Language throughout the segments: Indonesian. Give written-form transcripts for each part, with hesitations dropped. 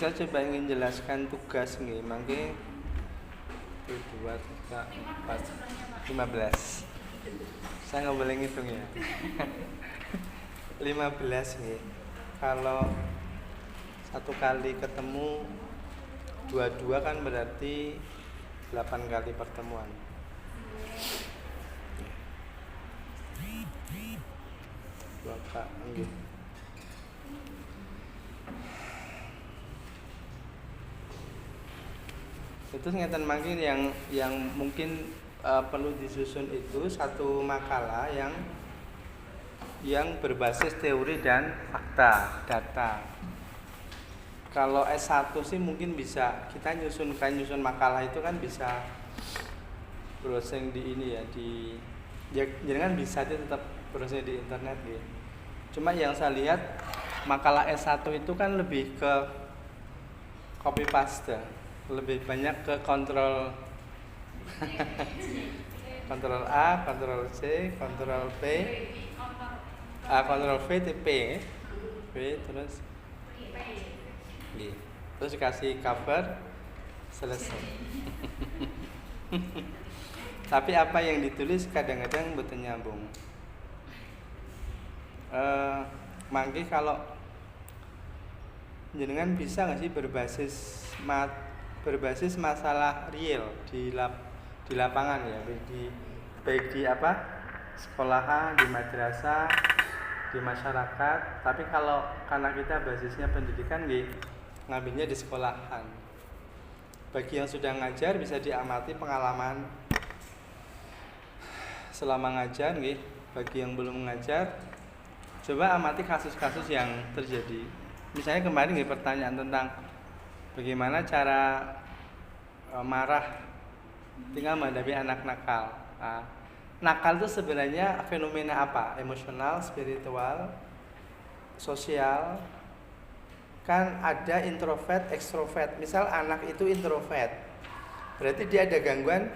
saya coba ingin jelaskan tugas nih, mangke 2, 3, 4, 15. Saya nggak boleh ngitung ya. 15 nih. Kalau satu kali ketemu 22 kan berarti 8 kali pertemuan. Bapak nggih. Itu ngeten mangke yang mungkin perlu disusun itu satu makalah yang berbasis teori dan fakta, data. Kalau S1 sih mungkin bisa kita nyusun makalah itu kan bisa browsing di ini ya jangan bisa dia tetap browsing di internet gitu. Cuma yang saya lihat makalah S1 itu kan lebih ke copy paste, lebih banyak ke kontrol kontrol A, kontrol C, kontrol P, kontrol V, P, terus terus kasih cover, selesai. Tapi apa yang ditulis kadang-kadang betul nyambung. Mangke kalau jenengan bisa nggak sih berbasis masalah real di lapangan ya, baik di sekolahan, di madrasah, di masyarakat. Tapi karena kita basisnya pendidikan ngambilnya di sekolahan. Bagi yang sudah ngajar bisa diamati pengalaman selama ngajar bagi yang belum mengajar coba amati kasus-kasus yang terjadi. Misalnya kemarin pertanyaan tentang bagaimana cara marah tinggal menghadapi anak nakal. Nakal itu sebenarnya fenomena apa? Emosional, spiritual, sosial. Kan ada introvert, ekstrovert. Misal anak itu introvert, berarti dia ada gangguan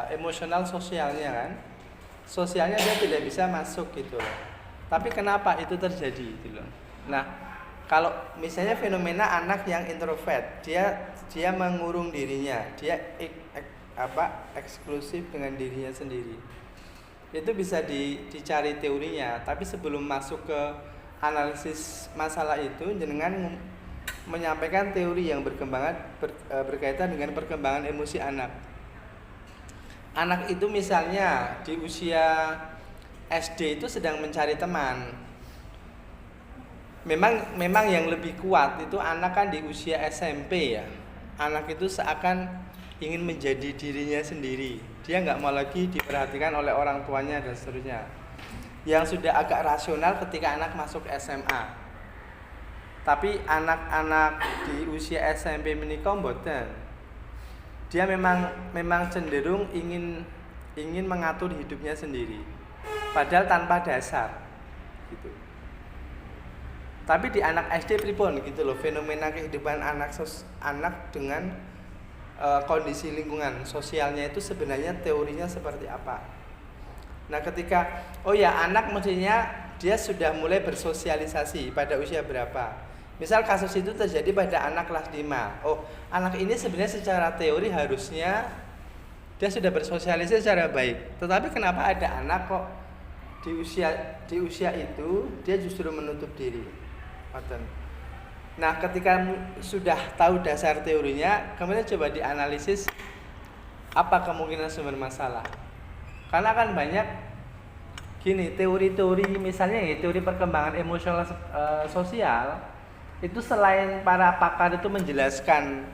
emosional sosialnya kan. Sosialnya dia tidak bisa masuk gitu loh. Tapi kenapa itu terjadi gitu loh. Nah, kalau misalnya fenomena anak yang introvert, dia mengurung dirinya, dia eksklusif dengan dirinya sendiri. Itu bisa dicari teorinya, tapi sebelum masuk ke analisis masalah itu jenengan menyampaikan teori yang berkaitan dengan perkembangan emosi anak. Anak itu misalnya di usia SD itu sedang mencari teman. Memang yang lebih kuat itu anak kan di usia SMP ya. Anak itu seakan ingin menjadi dirinya sendiri. Dia nggak mau lagi diperhatikan oleh orang tuanya dan seterusnya. Yang sudah agak rasional ketika anak masuk SMA. Tapi anak-anak di usia SMP menikah mboten. Dia memang cenderung ingin mengatur hidupnya sendiri. Padahal tanpa dasar. Gitu. Tapi di anak SD pripun gitu loh, fenomena kehidupan anak dengan kondisi lingkungan sosialnya itu sebenarnya teorinya seperti apa. Nah ketika anak mestinya dia sudah mulai bersosialisasi pada usia berapa. Misal kasus itu terjadi pada anak kelas 5. Anak ini sebenarnya secara teori harusnya dia sudah bersosialisasi secara baik. Tetapi kenapa ada anak kok di usia itu dia justru menutup diri. Nah, ketika sudah tahu dasar teorinya, kemudian coba dianalisis apa kemungkinan sumber masalah. Karena kan banyak teori-teori misalnya teori perkembangan emosional sosial itu selain para pakar itu menjelaskan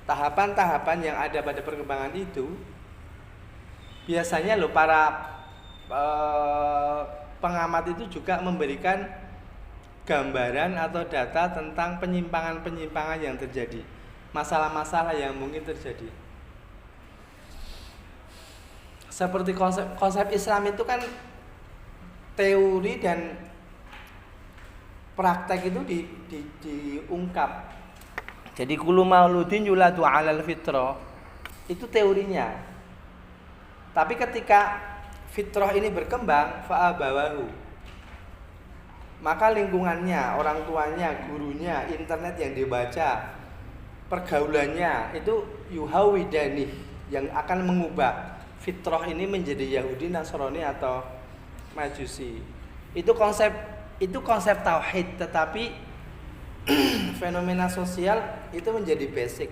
tahapan-tahapan yang ada pada perkembangan itu, biasanya para pengamat itu juga memberikan gambaran atau data tentang penyimpangan-penyimpangan yang terjadi, masalah-masalah yang mungkin terjadi. Seperti konsep Islam itu kan teori dan praktek itu diungkap. Jadi kullu mauludin yuladu 'alal fitrah itu teorinya. Tapi ketika fitrah ini berkembang fa'abawahu. maka lingkungannya, orang tuanya, gurunya, internet yang dibaca, pergaulannya itu yuhawidani, yang akan mengubah fitrah ini menjadi Yahudi, Nasrani atau Majusi. Itu konsep tauhid, tetapi fenomena sosial itu menjadi basic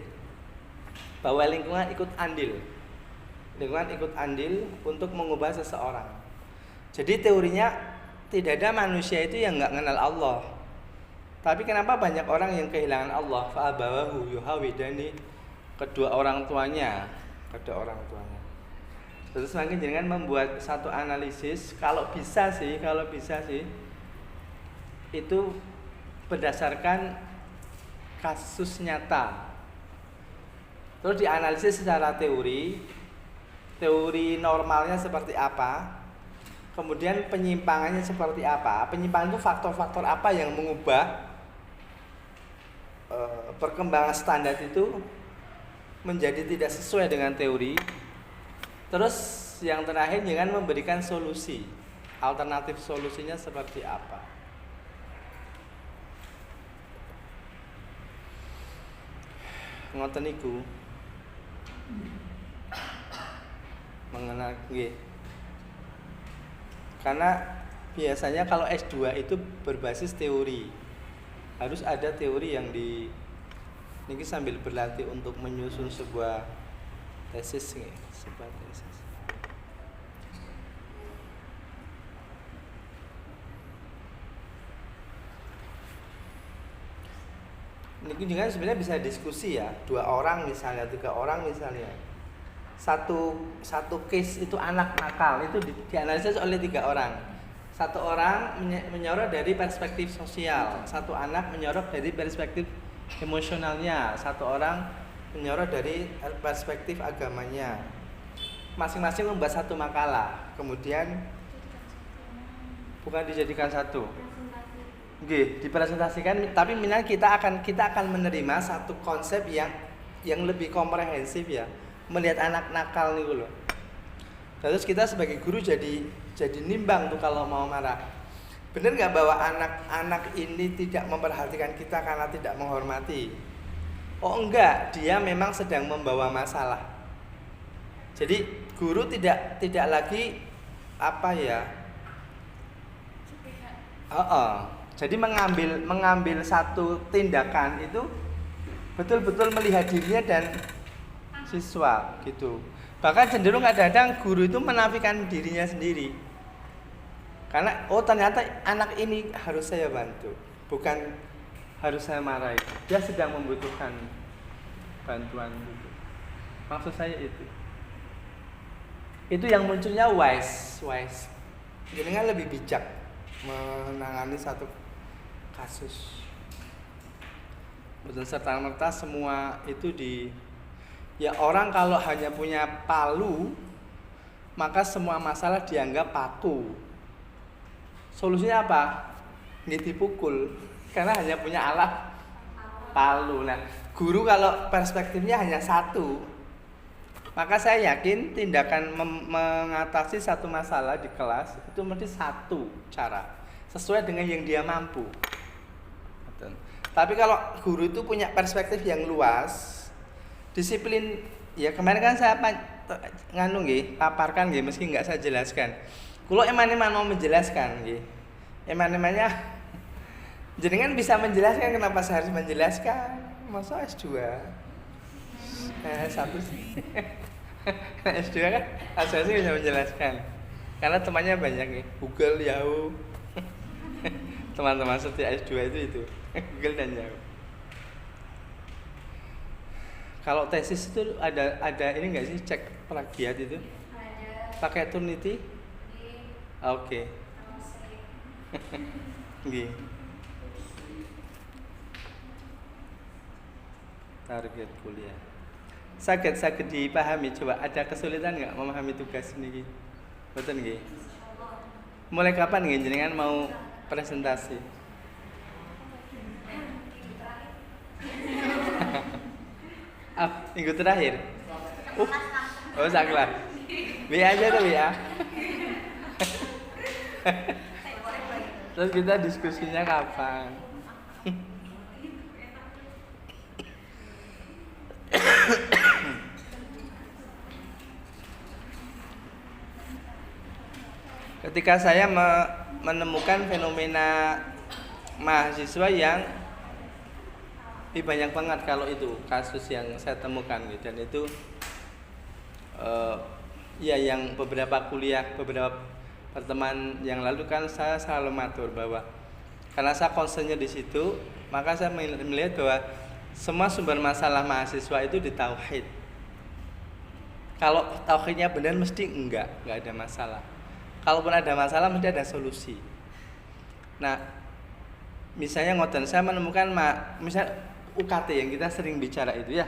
bahwa lingkungan ikut andil. Lingkungan ikut andil untuk mengubah seseorang. Jadi teorinya tidak ada manusia itu yang nggak kenal Allah. Tapi kenapa banyak orang yang kehilangan Allah? Fa'abawahu yuhawidani, kedua orang tuanya. Terus makin jangan membuat satu analisis, kalau bisa sih itu berdasarkan kasus nyata. Terus dianalisis secara teori normalnya seperti apa, kemudian penyimpangannya seperti apa. Penyimpangan itu faktor-faktor apa yang mengubah perkembangan standar itu menjadi tidak sesuai dengan teori. Terus yang terakhir jangan memberikan solusi, alternatif solusinya seperti apa. Ngoten niku mengenal nggih. Karena biasanya kalau S2 itu berbasis teori. Harus ada teori yang niki sambil berlatih untuk menyusun sebuah tesis nggih, sebuah tesis. Ini juga sebenarnya bisa diskusi ya, 2 orang misalnya, 3 orang misalnya. Satu case itu anak nakal itu dianalisis oleh 3 orang. 1 orang menyorot dari perspektif sosial, 1 anak menyorot dari perspektif emosionalnya, 1 orang menyorot dari perspektif agamanya. Masing-masing membahas 1 makalah, kemudian bukan dijadikan satu. Oke, dipresentasikan, tapi minimal kita akan menerima satu konsep yang lebih komprehensif ya, melihat anak nakal nih loh. Terus kita sebagai guru jadi nimbang tuh kalau mau marah. Bener nggak bahwa anak-anak ini tidak memperhatikan kita karena tidak menghormati? Oh enggak, dia memang sedang membawa masalah. Jadi guru tidak lagi apa ya? Jadi mengambil satu tindakan itu betul-betul melihat dirinya dan siswa gitu. Bahkan cenderung kadang-kadang guru itu menafikan dirinya sendiri. Karena ternyata anak ini harus saya bantu, bukan harus saya marahi. Dia sedang membutuhkan bantuan gitu. Maksud saya itu. Itu yang munculnya wise. Jadi kan lebih bijak menangani satu kasus. Betul serta-merta semua itu ya orang kalau hanya punya palu maka semua masalah dianggap paku. Solusinya apa? Nggih dipukul karena hanya punya alat palu. Nah, guru kalau perspektifnya hanya satu, maka saya yakin tindakan mengatasi satu masalah di kelas itu mesti satu cara sesuai dengan yang dia mampu. Tapi kalau guru itu punya perspektif yang luas, disiplin ya kemarin kan saya paparkan nggih meski nggak saya jelaskan. Kalau eman-eman mau menjelaskan nggih. Eman-emannya jenengan bisa menjelaskan, kenapa saya harus menjelaskan? Masa S2? Satu sih. S2 kan asal-asal bisa menjelaskan. Karena temannya banyak nih, Google, Yahoo. Teman-teman setiap S2 itu Google dan Yahoo. Kalau tesis itu ada ini enggak sih, cek plagiat itu? Ada. Pakai Turnitin? Oke. Nggih. Target kuliah. Saged dipahami, coba ada kesulitan enggak memahami tugas niki? Betul nggih? Mulai kapan nggih jenengan mau presentasi? Minggu terakhir. Saklah. B aja tuh ya. Terus kita diskusinya kapan? Ketika saya menemukan fenomena mahasiswa yang banyak banget kalau itu kasus yang saya temukan gitu. Dan itu ya yang beberapa kuliah, beberapa pertemuan yang lalu kan saya selalu matur bahwa karena saya concernnya di situ, maka saya melihat bahwa semua sumber masalah mahasiswa itu di tauhid. Kalau tauhidnya benar mesti enggak ada masalah. Kalaupun ada masalah mesti ada solusi. Nah, misalnya ngoten, saya menemukan misal UKT yang kita sering bicara itu ya.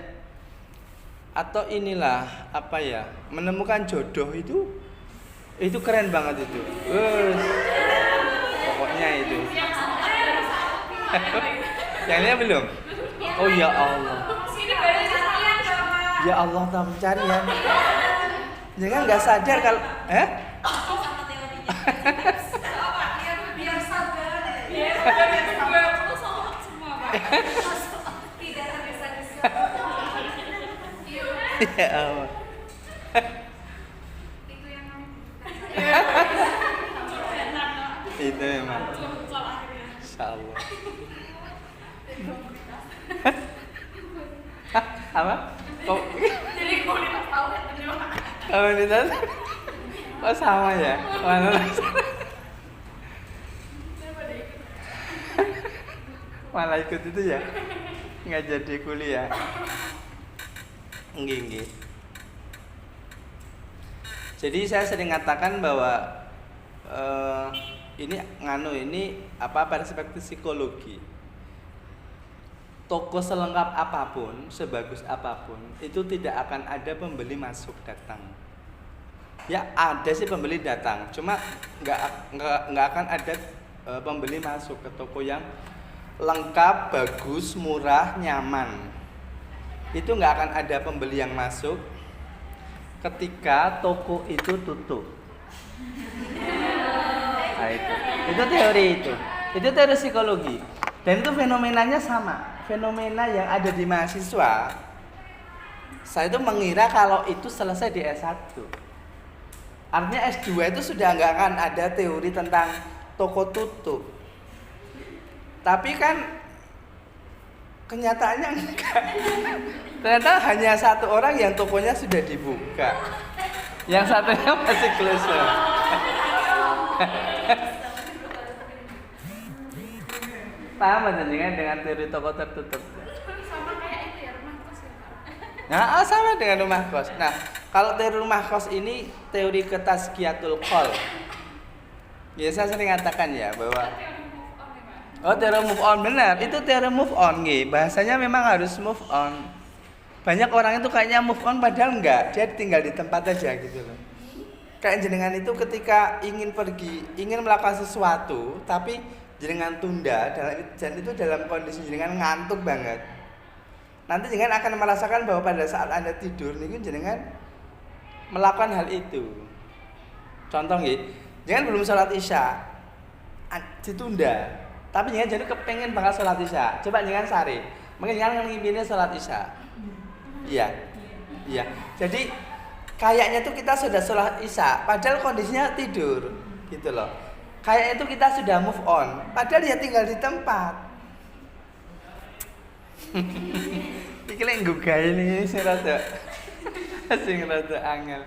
Atau inilah apa ya, menemukan jodoh itu keren banget itu. Pokoknya itu. Yang ini belum? Oh ya Allah. Ya Allah, tahu pencarian. Jangan nggak sadar kalau biar sabar. Biar semua, Pak. Tidak tergesa-gesa. Ya Allah. Itu yang Itu memang. Insyaallah. Apa? Kok jadi komunitas tauhid bener. komunitas? Oh sama ya? Mana? Malah ikut itu ya? Nggak jadi kuliah. Nggih. Jadi saya sering katakan bahwa ini perspektif psikologi. Toko selengkap apapun, sebagus apapun, itu tidak akan ada pembeli masuk datang. Ya ada sih pembeli datang, cuma nggak akan ada pembeli masuk ke toko yang lengkap, bagus, murah, nyaman. Itu nggak akan ada pembeli yang masuk ketika toko itu tutup. Nah, itu teori itu teori psikologi. Dan itu fenomenanya sama. Fenomena yang ada di mahasiswa, saya itu mengira kalau itu selesai di S1. Artinya S2 itu sudah nggak akan ada teori tentang toko tutup. Tapi kan kenyataannya enggak. Ternyata hanya satu orang yang tokonya sudah dibuka, yang satunya masih close. Sama dengan teori toko tertutup. Sama kayak itu ya, rumah kos ya, Pak. Nah, sama dengan rumah kos. Nah, kalau teori rumah kos ini teori ketazkiyatul qalb. Ya, saya sering katakan ya bahwa teori move on benar. Itu teori move on nggih. Bahasanya memang harus move on. Banyak orang itu kayaknya move on padahal enggak. Dia tinggal di tempat aja gitu loh. Kayak jenengan itu ketika ingin melakukan sesuatu tapi jenengan tunda dan itu dalam kondisi jenengan ngantuk banget. Nanti jenengan akan merasakan bahwa pada saat Anda tidur niku jenengan melakukan hal itu. Contoh nggih, jenengan belum sholat Isya, ditunda. Tapi jenengan jadi kepengen banget sholat Isya. Coba jenengan sare. Mungkin jenengan ngimpinya sholat Isya. Iya. Jadi kayaknya tuh kita sudah sholat Isya, padahal kondisinya tidur, gitu loh. Kayak itu kita sudah move on, padahal dia tinggal di tempat. Iki lek nggugah ini sing rada angel.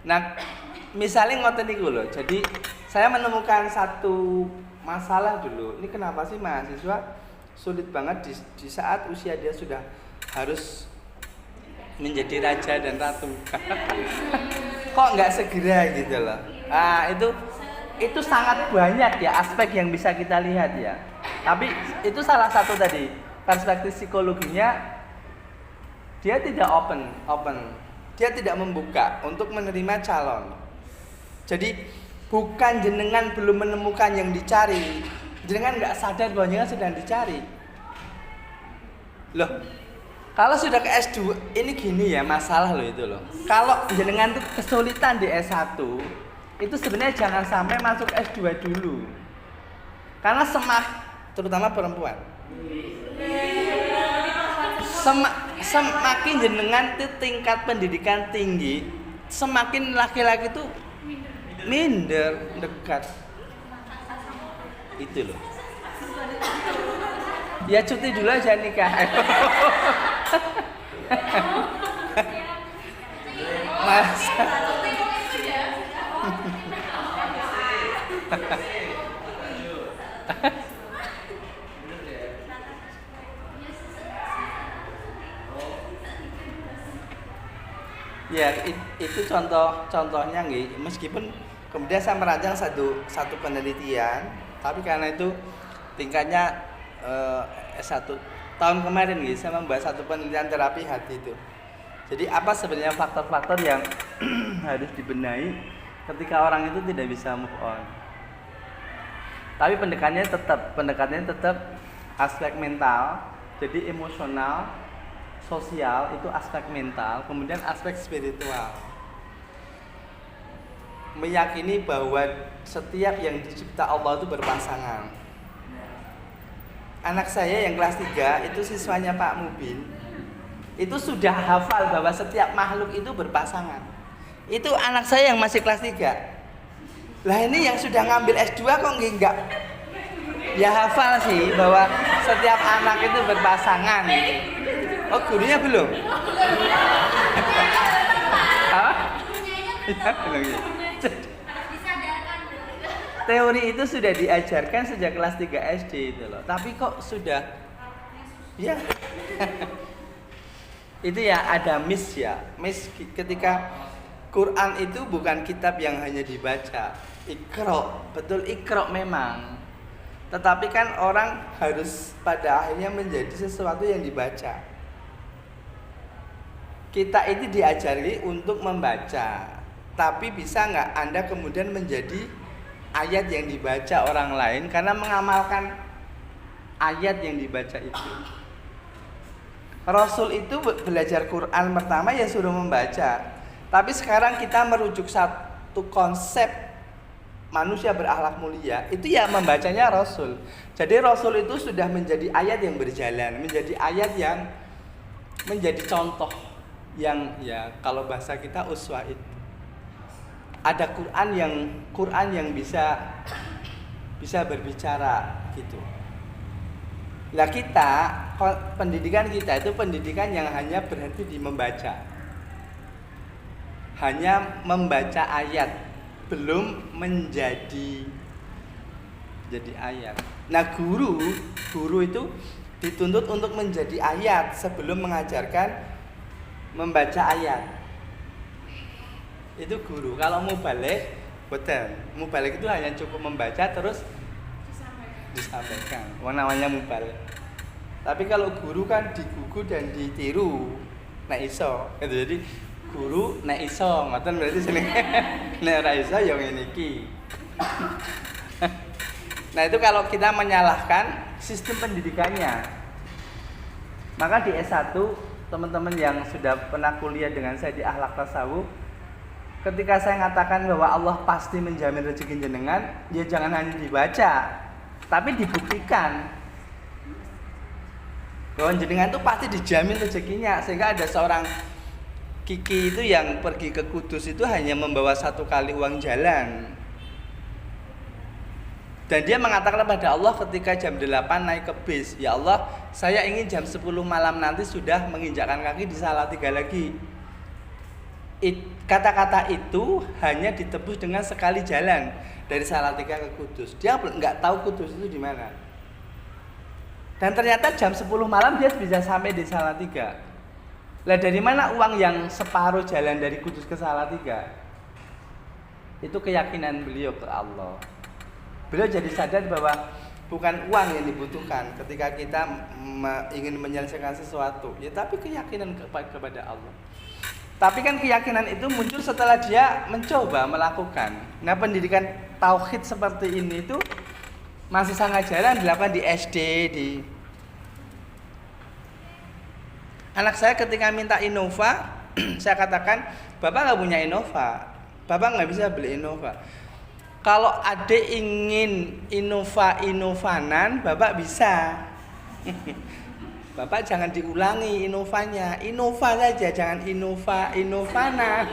Nah, misalnya ngoten niku lho. Jadi, saya menemukan satu masalah dulu. Ini kenapa sih mahasiswa sulit banget di saat usia dia sudah harus menjadi raja dan ratu. Kok nggak segera gitu loh. Ah, itu sangat banyak ya aspek yang bisa kita lihat ya. Tapi itu salah satu tadi perspektif psikologinya, dia tidak open. Dia tidak membuka untuk menerima calon. Jadi bukan jenengan belum menemukan yang dicari, jenengan nggak sadar bahwa jenengan sedang dicari. Loh, kalau sudah ke S2 ini gini ya masalah loh itu loh. Kalau jenengan tuh kesulitan di S1, itu sebenarnya jangan sampai masuk S2 dulu. Karena terutama perempuan. Semakin jenengan itu tingkat pendidikan tinggi, semakin laki-laki itu minder dekat. Itu loh. Ya cuti dulu aja nikah. Masa ya itu contohnya nggih, meskipun kemudian saya merancang satu penelitian, tapi karena itu tingkatnya S1 tahun kemarin nggih, saya membahas satu penelitian terapi hati itu. Jadi apa sebenarnya faktor-faktor yang harus dibenahi ketika orang itu tidak bisa move on. Tapi pendekatannya tetap aspek mental, jadi emosional, sosial itu aspek mental, kemudian aspek spiritual. Meyakini bahwa setiap yang dicipta Allah itu berpasangan. Anak saya yang kelas 3 itu siswanya Pak Mubin, itu sudah hafal bahwa setiap makhluk itu berpasangan. Itu anak saya yang masih kelas 3. Lah ini yang sudah ngambil S2 kok enggak? Ya hafal sih bahwa setiap anak itu berpasangan. Oh, gurunya belum? Apa? Ya, belum ya. Teori itu sudah diajarkan sejak kelas 3 SD itu loh. Tapi kok sudah ya. Itu ya ada miss ketika Quran itu bukan kitab yang hanya dibaca. Iqra, betul Iqra memang. Tetapi kan orang harus pada akhirnya menjadi sesuatu yang dibaca. Kita itu diajari untuk membaca. Tapi bisa nggak Anda kemudian menjadi ayat yang dibaca orang lain karena mengamalkan ayat yang dibaca itu. Rasul itu belajar Quran pertama ya suruh membaca. Tapi sekarang kita merujuk satu konsep manusia berakhlak mulia, itu ya membacanya Rasul. Jadi Rasul itu sudah menjadi ayat yang berjalan, menjadi ayat yang menjadi contoh yang ya kalau bahasa kita uswah itu. Ada Quran yang bisa berbicara gitu. Lah kita pendidikan kita itu pendidikan yang hanya berhenti di membaca. Hanya membaca ayat, belum menjadi ayat. Nah, guru itu dituntut untuk menjadi ayat sebelum mengajarkan membaca ayat. Itu guru. Kalau mubaligh, betul. Mubaligh itu hanya cukup membaca terus disampaikan. Namanya mubaligh. Tapi kalau guru kan digugu dan ditiru. Nah iso. Jadi guru nek iso, ngoten berarti jenenge. Nek ora iso ya ngene iki. Nah, itu kalau kita menyalahkan sistem pendidikannya. Maka di S1, teman-teman yang sudah pernah kuliah dengan saya di akhlak tasawuf, ketika saya mengatakan bahwa Allah pasti menjamin rezeki jenengan, ya jangan hanya dibaca, tapi dibuktikan. Bahwa jenengan itu pasti dijamin rezekinya, sehingga ada seorang Kiki itu yang pergi ke Kudus itu hanya membawa 1 kali uang jalan. Dan dia mengatakan kepada Allah ketika jam 8 naik ke bis, ya Allah, saya ingin jam 10 malam nanti sudah menginjakkan kaki di Salatiga lagi. Kata-kata itu hanya ditebus dengan sekali jalan dari Salatiga ke Kudus. Dia nggak tahu Kudus itu di mana. Dan ternyata jam 10 malam dia bisa sampai di Salatiga. Lah dari mana uang yang separuh jalan dari Kudus ke Salatiga? Itu keyakinan beliau ke Allah. Beliau jadi sadar bahwa bukan uang yang dibutuhkan ketika kita ingin menyelesaikan sesuatu, ya tapi keyakinan kepada Allah. Tapi kan keyakinan itu muncul setelah dia mencoba melakukan. Nah, pendidikan tauhid seperti ini itu masih sangat jarang dilakukan di SD, Anak saya ketika minta Innova, saya katakan, Bapak nggak punya Innova, Bapak nggak bisa beli Innova. Kalau adik ingin inovanan, Bapak bisa. Bapak jangan diulangi inovanya, Innova saja, jangan inovanan.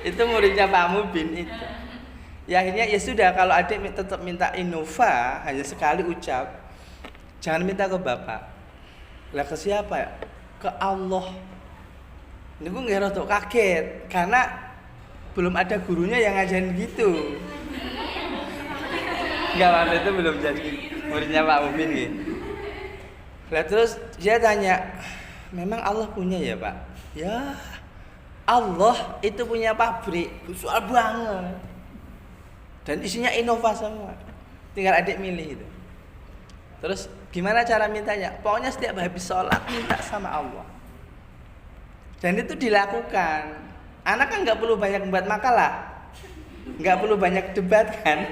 Itu muridnya Pak Mubin itu. Ya akhirnya ya sudah, kalau adik tetap minta Innova, hanya sekali ucap, jangan minta ke Bapak. Lah ke siapa ya? Ke Allah. Ini gue nggak rotok kaget, karena belum ada gurunya yang ngajarin gitu. Enggak, waktu itu belum jadi muridnya Pak Mubin gitu. Lah terus dia tanya, memang Allah punya ya Pak? Ya, Allah itu punya pabrik besar banget dan isinya Innova semua. Tinggal adik milih itu. Terus gimana cara mintanya? Pokoknya setiap habis sholat minta sama Allah. Dan itu dilakukan. Anak kan nggak perlu banyak membuat makalah, nggak perlu banyak debat kan.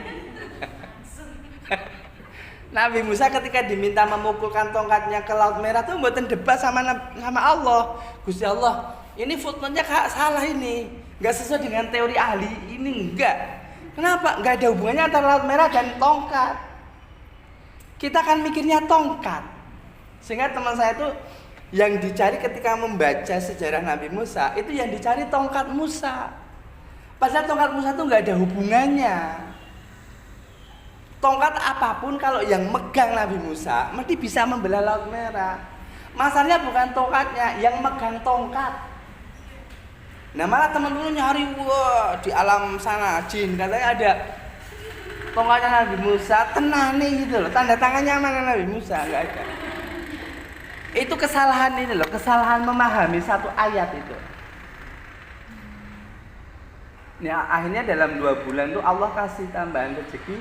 Nabi Musa ketika diminta memukulkan tongkatnya ke Laut Merah tuh buatan debat sama Allah. Gusti Allah, ini footnote-nya salah ini, nggak sesuai dengan teori ahli ini, enggak. Kenapa? Nggak ada hubungannya antara Laut Merah dan tongkat. Kita kan mikirnya tongkat, sehingga teman saya tuh yang dicari ketika membaca sejarah Nabi Musa itu yang dicari tongkat Musa. Padahal tongkat Musa itu nggak ada hubungannya. Tongkat apapun kalau yang megang Nabi Musa mesti bisa membelah Laut Merah. Masalahnya bukan tongkatnya, yang megang tongkat. Nah malah teman-teman nyari wah di alam sana jin katanya ada tongkatnya Nabi Musa, tenane gitu loh. Tanda tangannya mana Nabi Musa? Nggak ada. Itu kesalahan ini loh, kesalahan memahami satu ayat itu. Nah, akhirnya dalam 2 bulan tuh Allah kasih tambahan rezeki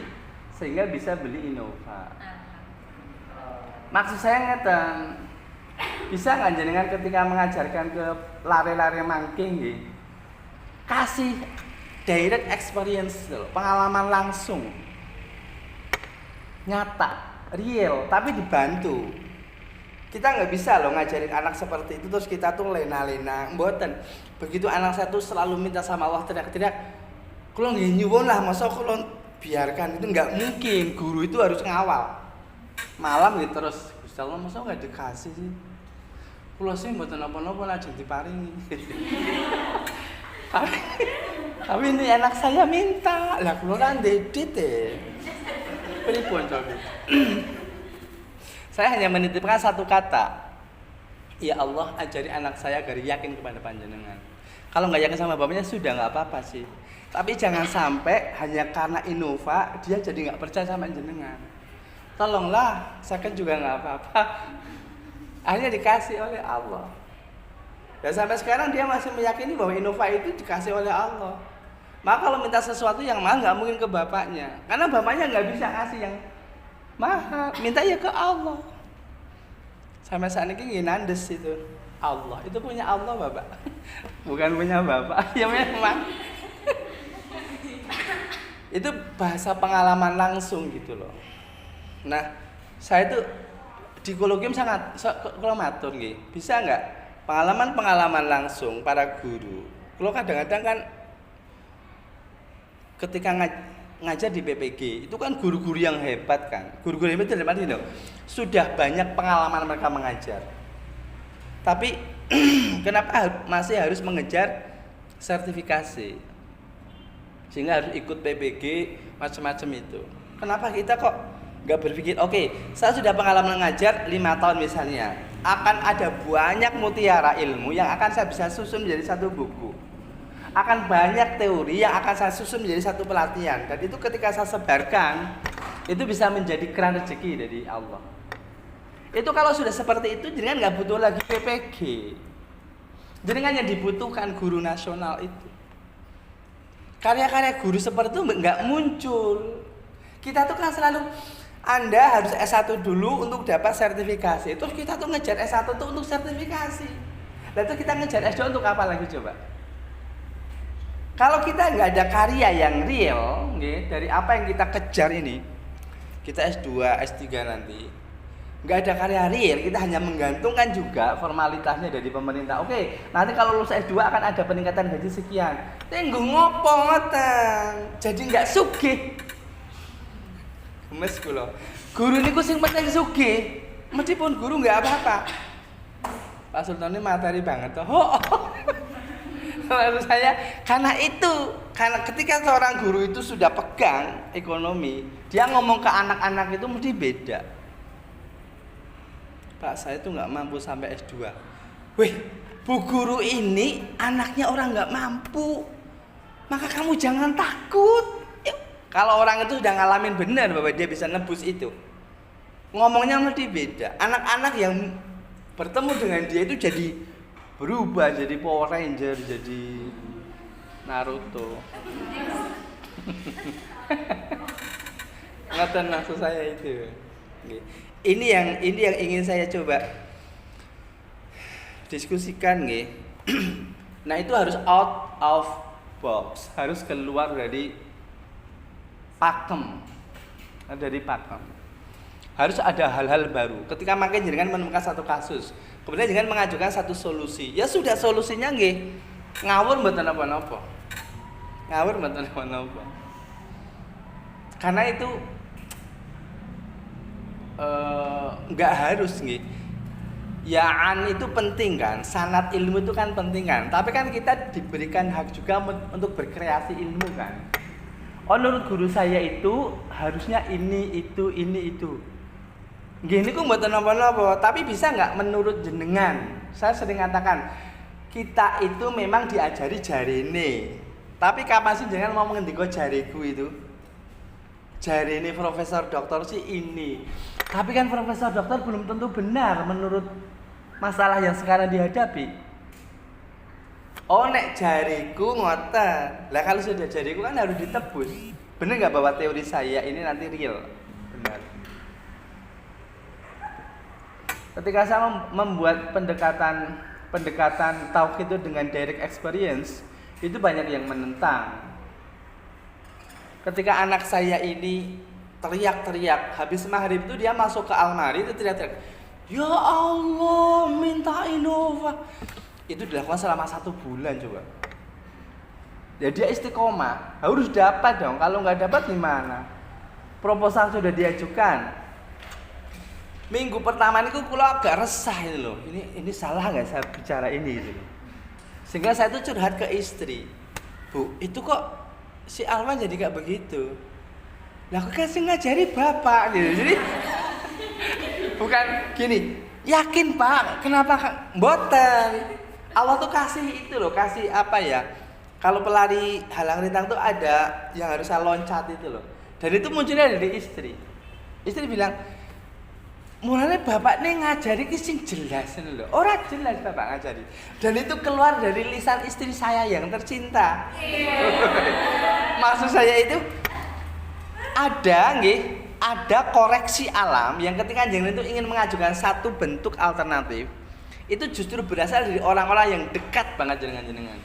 sehingga bisa beli Innova. Maksud saya ngeten, bisa nggak jenengan ketika mengajarkan ke lare-lare mangking nggih, kasih direct experience loh, pengalaman langsung, nyata, real, tapi dibantu. Kita nggak bisa loh ngajarin anak seperti itu terus kita tuh lena-lena, mboten. Begitu anak saya tuh selalu minta sama Allah teriak-teriak, "Kulo nggih nyuwun lah, masa kulo biarkan?" Itu nggak mungkin. Guru itu harus ngawal. Malam gitu terus, Gusti Allah masa nggak dikasih sih? Kulo sih mboten napa-napa lajeng diparingi. Tapi ini anak saya minta, lah kulo kan dedit pripun coba. Saya hanya menitipkan satu kata, ya Allah ajari anak saya agar yakin kepada panjenengan. Kalau nggak yakin sama bapaknya sudah nggak apa-apa sih. Tapi jangan sampai hanya karena Innova dia jadi nggak percaya sama panjenengan. Tolonglah, saya kan juga nggak apa-apa. Akhirnya dikasih oleh Allah. Dan sampai sekarang dia masih meyakini bahwa Innova itu dikasih oleh Allah. Maka kalau minta sesuatu yang mahal nggak mungkin ke bapaknya, karena bapaknya nggak bisa ngasih yang mahal, minta ya ke Allah. Sampai saat ini nandes itu Allah, itu punya Allah Bapak, bukan punya Bapak. Ya memang itu bahasa pengalaman langsung gitu loh. Nah saya itu di Kologium sangat kalau matur nggih, bisa nggak pengalaman langsung para guru. Kalau kadang-kadang kan ketika ngajar di PPG itu kan guru-guru yang hebat kan, guru-guru hebat dalam arti sudah banyak pengalaman mereka mengajar, tapi kenapa masih harus mengejar sertifikasi sehingga harus ikut PPG macam-macam itu? Kenapa kita kok nggak berpikir oke, saya sudah pengalaman mengajar 5 tahun misalnya, akan ada banyak mutiara ilmu yang akan saya bisa susun menjadi satu buku, akan banyak teori yang akan saya susun menjadi satu pelatihan, dan itu ketika saya sebarkan itu bisa menjadi keran rezeki dari Allah. Itu kalau sudah seperti itu jangan nggak butuh lagi PPG, jangan yang dibutuhkan guru nasional itu. Karya-karya guru seperti itu nggak muncul. Kita tuh kan selalu Anda harus S1 dulu untuk dapat sertifikasi, terus kita tuh ngejar S1 tuh untuk sertifikasi, lalu kita ngejar S2 untuk apa lagi coba? Kalau kita nggak ada karya yang real, dari apa yang kita kejar ini, kita S2, S3 nanti, nggak ada karya real, kita hanya menggantungkan juga formalitasnya dari pemerintah. Oke, nanti kalau lulus S2 akan ada peningkatan gaji sekian. Tenggo ngopo ngoten. Jadi nggak sugih. Gemes kula. Guru niku sing penting sugih. Meskipun guru nggak apa-apa. Pak Sultan ini materi banget toh. Maksud saya karena ketika seorang guru itu sudah pegang ekonomi, dia ngomong ke anak-anak itu mesti beda. Pak, saya tuh nggak mampu sampai S2. Wih, bu guru ini anaknya orang nggak mampu, maka kamu jangan takut. Yuk. Kalau orang itu sudah ngalamin benar bahwa dia bisa nebus itu, ngomongnya mesti beda. Anak-anak yang bertemu dengan dia itu jadi berubah, jadi Power Ranger, jadi Naruto. Ngoten maksud saya itu. Ini yang ingin saya coba diskusikan nggih. Nah, itu harus out of box, harus keluar dari pakem. Harus ada hal-hal baru. Ketika makin jenengan menemukan satu kasus, kemudian jenengan mengajukan satu solusi. Ya sudah, solusinya nggih ngawur mboten napa-napa. Karena itu nggak harus nggih. Ya'an itu penting kan, sanad ilmu itu kan penting kan. Tapi kan kita diberikan hak juga untuk berkreasi ilmu kan. Menurut guru saya itu harusnya ini itu. Gini kok mboten napa-napa, tapi bisa nggak menurut jenengan? Saya sering katakan kita itu memang diajari jarine. Tapi kapan sih jenengan mau ngendika jariku itu? Jari ini profesor doktor sih ini. Tapi kan profesor doktor belum tentu benar menurut masalah yang sekarang dihadapi. Oh, nek jariku ngoten. Lah kalau sudah jariku kan harus ditebus. Benar nggak bahwa teori saya ini nanti real? Benar. Ketika saya membuat pendekatan tauhid itu dengan direct experience, itu banyak yang menentang. Ketika anak saya ini teriak-teriak habis maghrib itu dia masuk ke almari itu teriak-teriak, ya Allah minta Innova. Itu dilakukan selama 1 bulan coba. Ya dia istiqomah, harus dapat dong. Kalau nggak dapat gimana? Proposal sudah diajukan. Minggu pertama ini kula agak resah itu loh. Ini salah nggak saya bicara ini gitu. Sehingga saya itu curhat ke istri. Bu, itu kok si Alwan jadi gak begitu. Lah aku kasih ngajari bapak gitu. Jadi bukan gini, yakin Pak, kenapa mboten? Allah tuh kasih itu loh, kasih apa ya? Kalau pelari halang rintang tuh ada yang harus saya loncat itu loh. Dan itu munculnya dari istri. Istri bilang, mulanya bapak nih ngajari ki sing jelas lho. Ora jelas bapak ngajari. Dan itu keluar dari lisan istri saya yang tercinta. Maksud saya itu ada koreksi alam yang ketika jenengan itu ingin mengajukan satu bentuk alternatif, itu justru berasal dari orang-orang yang dekat banget jenengan.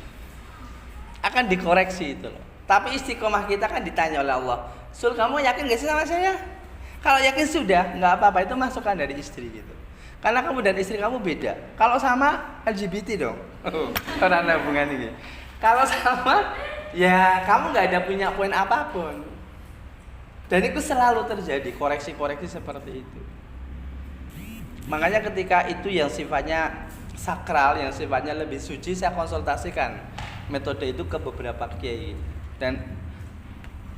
Akan dikoreksi itu loh. Tapi istiqomah kita kan ditanya oleh Allah. Sul, kamu yakin gak sih sama saya? Kalau yakin sudah, nggak apa-apa, itu masukan dari istri gitu. Karena kamu dan istri kamu beda. Kalau sama LGBT dong. Karena ada hubungan ini. Kalau sama, ya kamu nggak ada punya poin apapun. Dan itu selalu terjadi koreksi-koreksi seperti itu. Makanya ketika itu yang sifatnya sakral, yang sifatnya lebih suci, saya konsultasikan metode itu ke beberapa kiai. Dan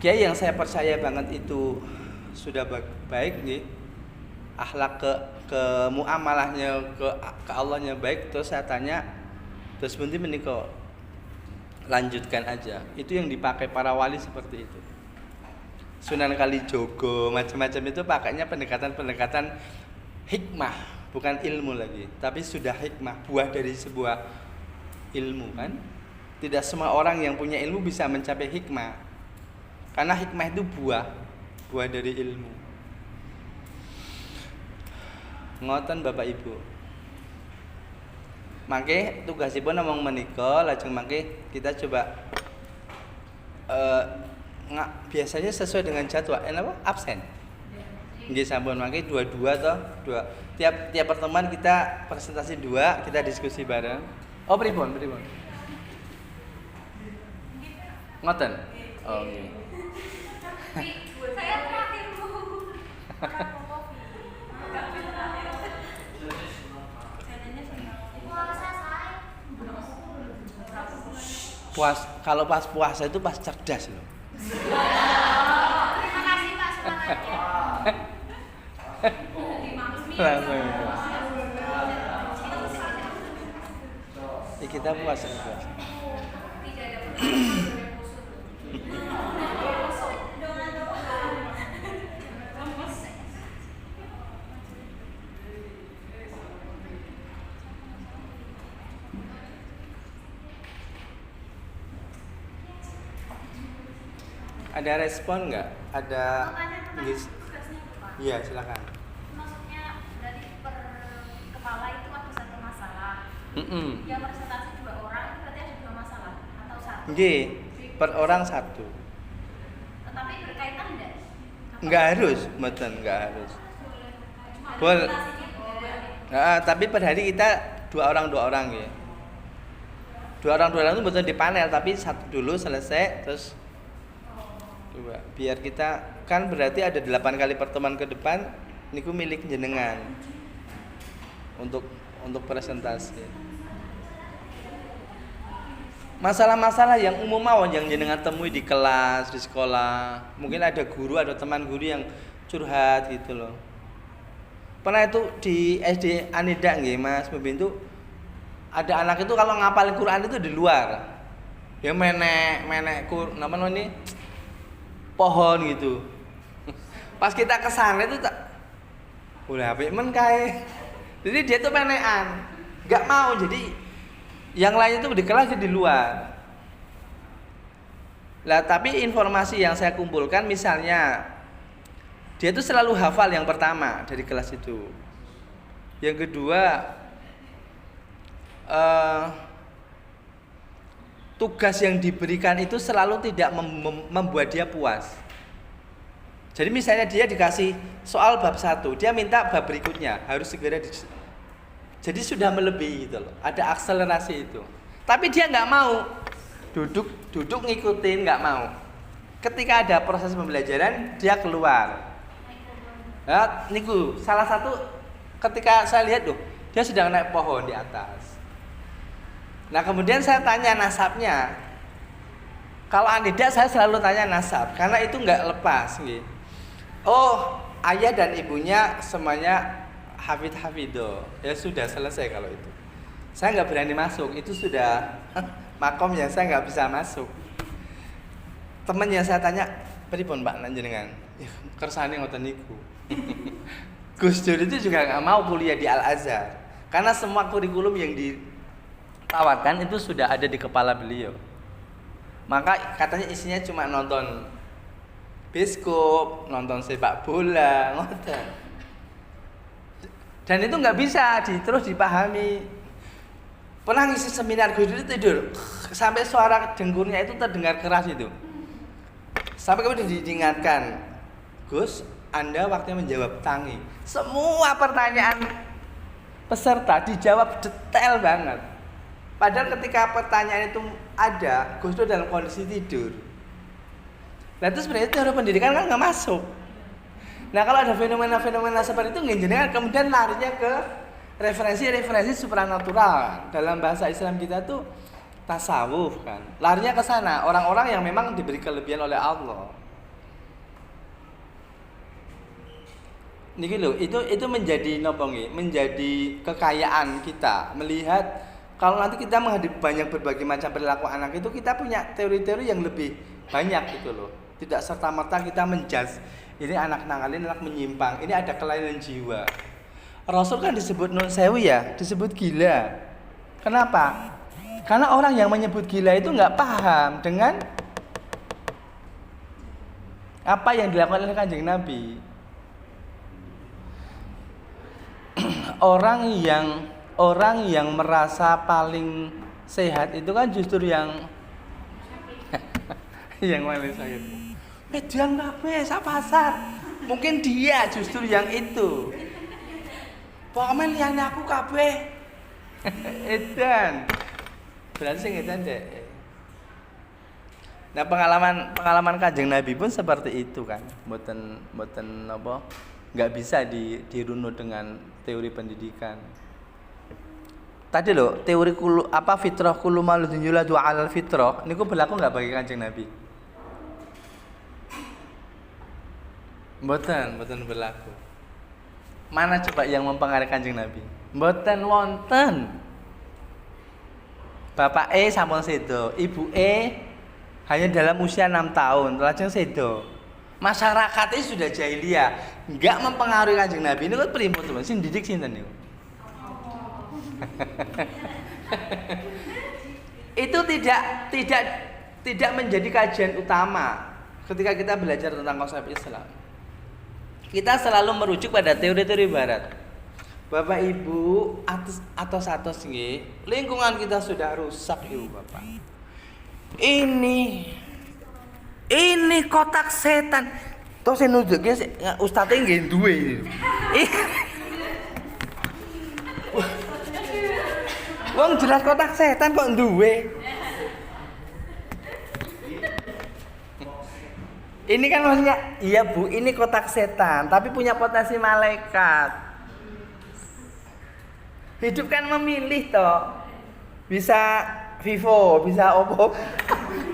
kiai yang saya percaya banget itu sudah baik nih, akhlak ke muamalahnya ke Allahnya baik, terus saya tanya, terus bunti menikah lanjutkan aja. Itu yang dipakai para wali seperti itu. Sunan Kalijogo macam-macam itu pakainya pendekatan hikmah, bukan ilmu lagi, tapi sudah hikmah, buah dari sebuah ilmu kan. Tidak semua orang yang punya ilmu bisa mencapai hikmah, karena hikmah itu buah dari ilmu. Ngoten Bapak Ibu. Mangke tugasipun namung menika, lajeng mangke kita coba biasanya sesuai dengan jadwal, apa? Absen. Nggih sampun mangke dua-dua toh, dua. Tiap pertemuan kita presentasi dua, kita diskusi bareng. Oh, pripun? Ngoten. Oh, nggih. Saya terakhir Bu. Kalau pas puasa itu pas cerdas loh. Terima kasih Pak semangatnya. Langsung. Kita puasa. Tidak ada Ada respon nggak? Ada? Iya, silakan. Maksudnya dari per kepala itu ada satu masalah. Yang presentasi 2 orang itu berarti ada 2 masalah atau satu? Nggih, per orang satu. Tetapi berkaitan enggak? Nggak harus, mboten, nggak harus. Boleh. Nah, tapi per hari kita 2 orang ya. 2 orang itu betul di panel, tapi satu dulu selesai terus coba biar kita kan berarti ada 8 kali pertemuan ke depan niku milik jenengan untuk presentasi. Masalah-masalah yang umum mawon yang jenengan temui di kelas, di sekolah. Mungkin ada guru atau teman guru yang curhat gitu loh. Pernah itu di SD Anida nggih Mas Bebin itu ada anak itu kalau ngapalin Quran itu di luar. Ya menek nama ini pohon gitu. Pas kita kesana itu tak udah apik men kae. Jadi dia tuh menekan, nggak mau. Jadi yang lain itu di kelas di luar. Lah tapi informasi yang saya kumpulkan misalnya dia tuh selalu hafal yang pertama dari kelas itu. Yang kedua tugas yang diberikan itu selalu tidak membuat dia puas. Jadi misalnya dia dikasih soal bab 1, dia minta bab berikutnya harus segera jadi sudah melebihi gitu loh. Ada akselerasi itu. Tapi dia nggak mau duduk ngikutin, nggak mau. Ketika ada proses pembelajaran dia keluar. Nah, niku salah satu ketika saya lihat tuh dia sedang naik pohon di atas. Nah kemudian saya tanya nasabnya. Kalau Anida saya selalu tanya nasab karena itu nggak lepas gitu. Oh ayah dan ibunya semuanya hafidho. Ya sudah selesai kalau itu. Saya nggak berani masuk. Itu sudah makom yang saya nggak bisa masuk. Temen yang saya tanya, pripun Pak Nanjenengan? Ya kersane ngoten niku. Gus Dur itu juga nggak mau kuliah di Al Azhar karena semua kurikulum yang ditawarkan itu sudah ada di kepala beliau. Maka katanya isinya cuma nonton biskop, nonton sepak bola, ngoten. Dan itu nggak bisa terus dipahami. Pernah ngisi seminar Gus Dur tidur sampai suara dengkurnya itu terdengar keras itu. Sampai kemudian diingatkan, Gus, Anda waktunya menjawab tangi. Semua pertanyaan peserta dijawab detail banget. Padahal ketika pertanyaan itu ada, Gus Dur dalam kondisi tidur. Nah itu sebenarnya teori pendidikan kan nggak masuk. Nah kalau ada fenomena-fenomena seperti itu, jenengan kemudian larinya ke referensi-referensi supranatural. Dalam bahasa Islam kita tuh tasawuf kan. Larinya ke sana, orang-orang yang memang diberi kelebihan oleh Allah. Niki lho, itu menjadi menjadi kekayaan kita melihat kalau nanti kita menghadapi berbagai macam perilaku anak itu kita punya teori-teori yang lebih banyak gitu loh. Tidak serta-merta kita menjudge ini anak nakal, ini anak menyimpang, ini ada kelainan jiwa. Rasul kan disebut nun sewu ya, disebut gila. Kenapa? Karena orang yang menyebut gila itu nggak paham dengan apa yang dilakukan oleh Kanjeng Nabi. Orang yang merasa paling sehat itu kan justru yang paling sakit. Median kabeh sak pasar. Mungkin dia justru yang itu. Pokoknya liyane aku kabeh. Edan. Berarti sing edan dek. Nah, pengalaman Kanjeng Nabi pun seperti itu kan. Mboten apa? Enggak bisa dirunut dengan teori pendidikan. Tadi loh, teori fitrah kullu mauludun yuladu 'alal fitrah niku berlaku enggak bagi Kanjeng Nabi? Mboten berlaku. Mana coba yang mempengaruhi Kanjeng Nabi? Mboten wonten. Bapak sampun sedo, ibu hanya dalam usia 6 tahun, lajeng sedo. Masyarakatnya sudah jahiliyah, enggak mempengaruhi Kanjeng Nabi. Ini kan pripun, teman? Sing didik sinten niku? Itu tidak menjadi kajian utama ketika kita belajar tentang konsep Islam. Kita selalu merujuk pada teori-teori barat. Bapak Ibu atos nggih, lingkungan kita sudah rusak Ibu Bapak. Ini kotak setan. Terus sing nunjukke ustaze nggih duwe. Wong jelas kotak setan kok duwe. Ini kan maksudnya, iya Bu, ini kotak setan, tapi punya potensi malaikat. Hidup kan memilih toh. Bisa Vivo, bisa Oppo,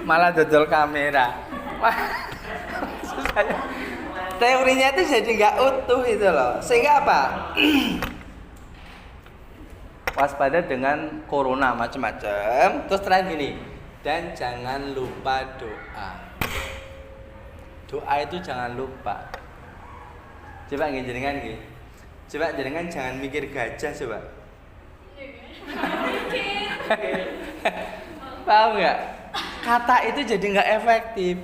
malah dodol kamera. Teorinya itu jadi nggak utuh itu loh. Sehingga apa? Waspada dengan corona macam-macam. Terus terakhir gini, dan jangan lupa doa. Doa itu jangan lupa. Coba jenengan nggih. Coba jenengan jangan mikir gajah coba. Paham nggak? Kata itu jadi nggak efektif.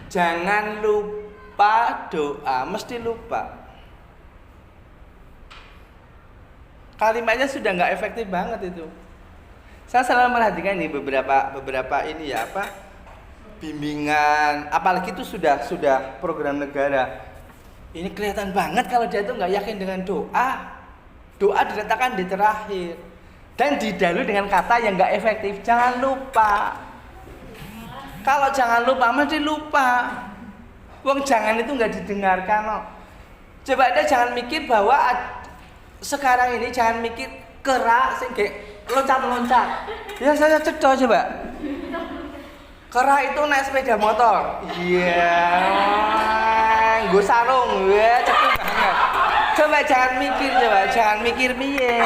Jangan lupa doa, mesti lupa. Kalimatnya sudah nggak efektif banget itu. Saya selalu merhatikan nih beberapa ini ya bimbingan, apalagi itu sudah program negara. Ini kelihatan banget kalau dia itu nggak yakin dengan doa. Doa diletakkan di terakhir dan didahului dengan kata yang nggak efektif. Jangan lupa. Kalau jangan lupa mesti lupa. Wong jangan itu nggak didengarkan loh. Coba Anda jangan mikir bahwa sekarang ini jangan mikir kerak sing loncat-loncat. Ya saya cedok coba. Kerak itu naik sepeda motor. Iya. Nggo sarung, ya cepet banget. Coba jangan mikir piye.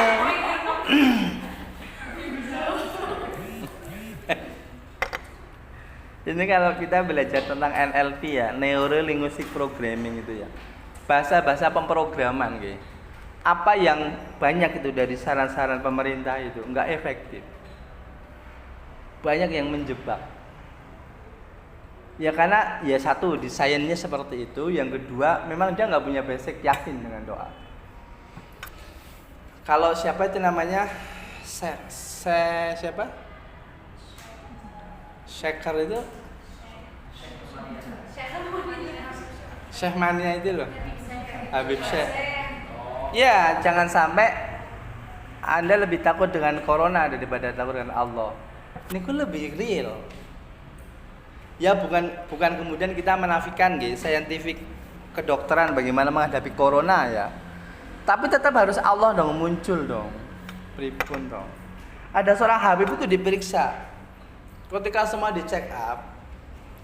Ini kalau kita belajar tentang NLP ya, Neuro Linguistic Programming itu ya. Bahasa-bahasa pemrograman gitu. Apa yang banyak itu dari saran-saran pemerintah itu enggak efektif. Banyak yang menjebak. Ya karena ya satu desainnya seperti itu, yang kedua memang dia nggak punya basic yakin dengan doa. Kalau siapa itu namanya siapa? Shaker itu? Syekh Mania itu loh. Habib Syekh. Ya, jangan sampai Anda lebih takut dengan corona daripada takut dengan Allah. Ini kok lebih real. Ya bukan kemudian kita menafikan saintifik kedokteran bagaimana menghadapi corona ya. Tapi tetap harus Allah dong muncul dong. Pripun dong. Ada seorang Habib itu diperiksa. Ketika semua di check up,